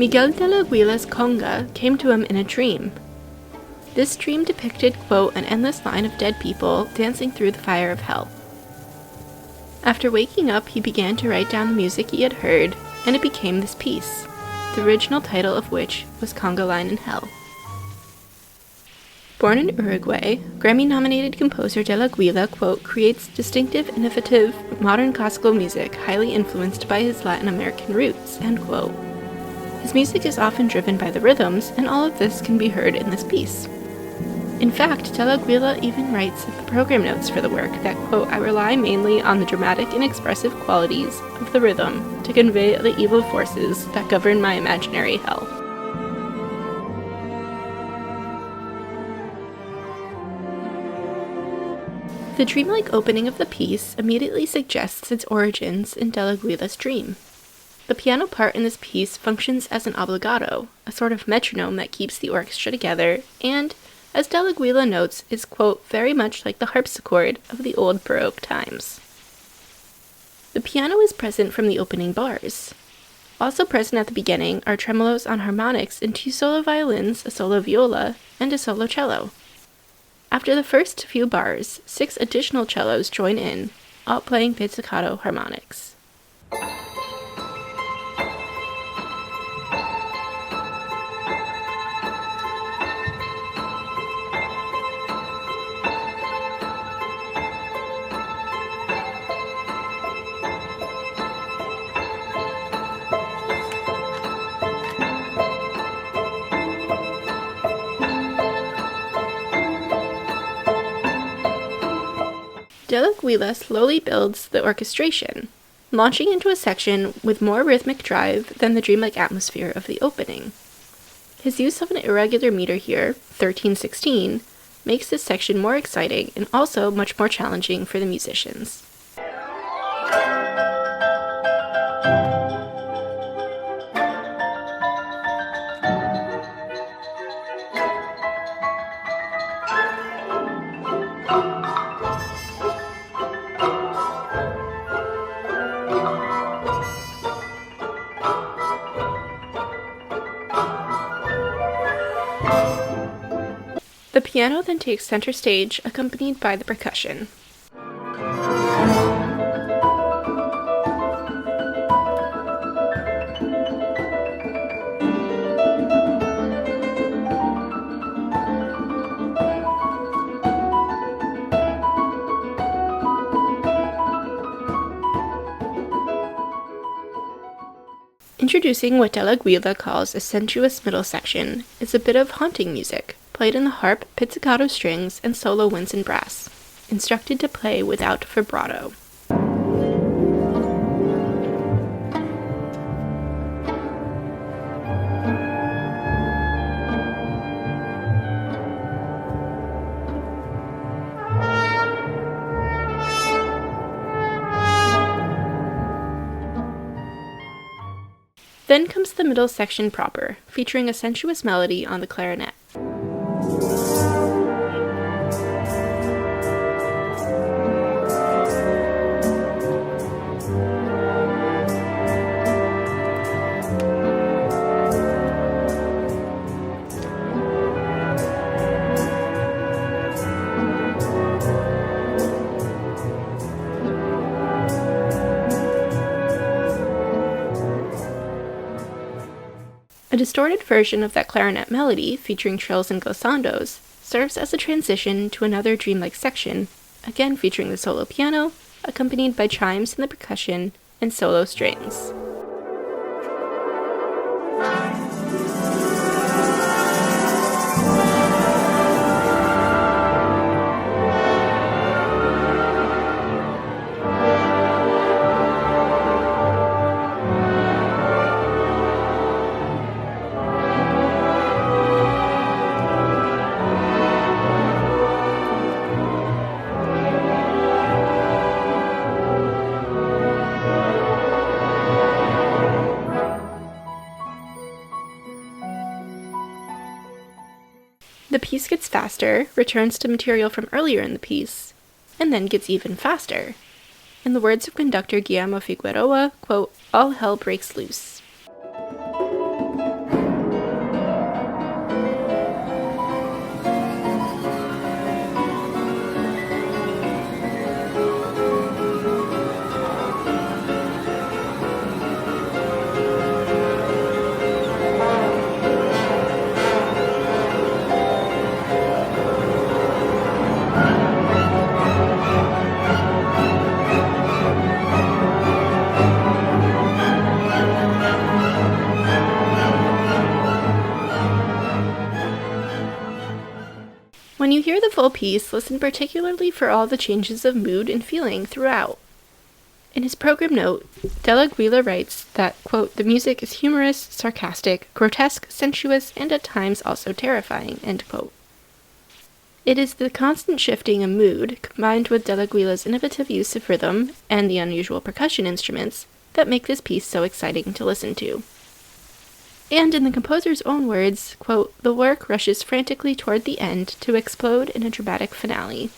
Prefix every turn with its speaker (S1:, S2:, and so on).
S1: Miguel de la Aguila's Conga came to him in a dream. This dream depicted, quote, an endless line of dead people dancing through the fire of hell. After waking up, he began to write down the music he had heard, and it became this piece, the original title of which was Conga Line in Hell. Born in Uruguay, Grammy-nominated composer de la Aguila, quote, creates distinctive, innovative, modern classical music highly influenced by his Latin American roots, end quote. His music is often driven by the rhythms, and all of this can be heard in this piece. In fact, de la Aguila even writes the program notes for the work that, quote, I rely mainly on the dramatic and expressive qualities of the rhythm to convey the evil forces that govern my imaginary hell. The dreamlike opening of the piece immediately suggests its origins in de la Aguila's dream. The piano part in this piece functions as an obligato, a sort of metronome that keeps the orchestra together, and, as de la Aguila notes, is, quote, very much like the harpsichord of the old Baroque times. The piano is present from the opening bars. Also present at the beginning are tremolos on harmonics and 2 solo violins, a solo viola, and a solo cello. After the first few bars, 6 additional cellos join in, all playing pizzicato harmonics. De la Aguila slowly builds the orchestration, launching into a section with more rhythmic drive than the dreamlike atmosphere of the opening. His use of an irregular meter here, 13/16, makes this section more exciting and also much more challenging for the musicians. The piano then takes center stage, accompanied by the percussion. Introducing what de la Aguila calls a sensuous middle section is a bit of haunting music, played in the harp, pizzicato strings, and solo winds and brass, instructed to play without vibrato. Then comes the middle section proper, featuring a sensuous melody on the clarinet. A distorted version of that clarinet melody, featuring trills and glissandos, serves as a transition to another dreamlike section, again featuring the solo piano, accompanied by chimes in the percussion and solo strings. The piece gets faster, returns to material from earlier in the piece, and then gets even faster. In the words of conductor Guillermo Figueroa, quote, all hell breaks loose. to hear the full piece, listen particularly for all the changes of mood and feeling throughout. In his program note, Aguila writes that, quote, the music is humorous, sarcastic, grotesque, sensuous, and at times also terrifying, end quote. It is the constant shifting of mood, combined with Aguila's innovative use of rhythm and the unusual percussion instruments, that make this piece so exciting to listen to. And in the composer's own words, quote, the work rushes frantically toward the end to explode in a dramatic finale.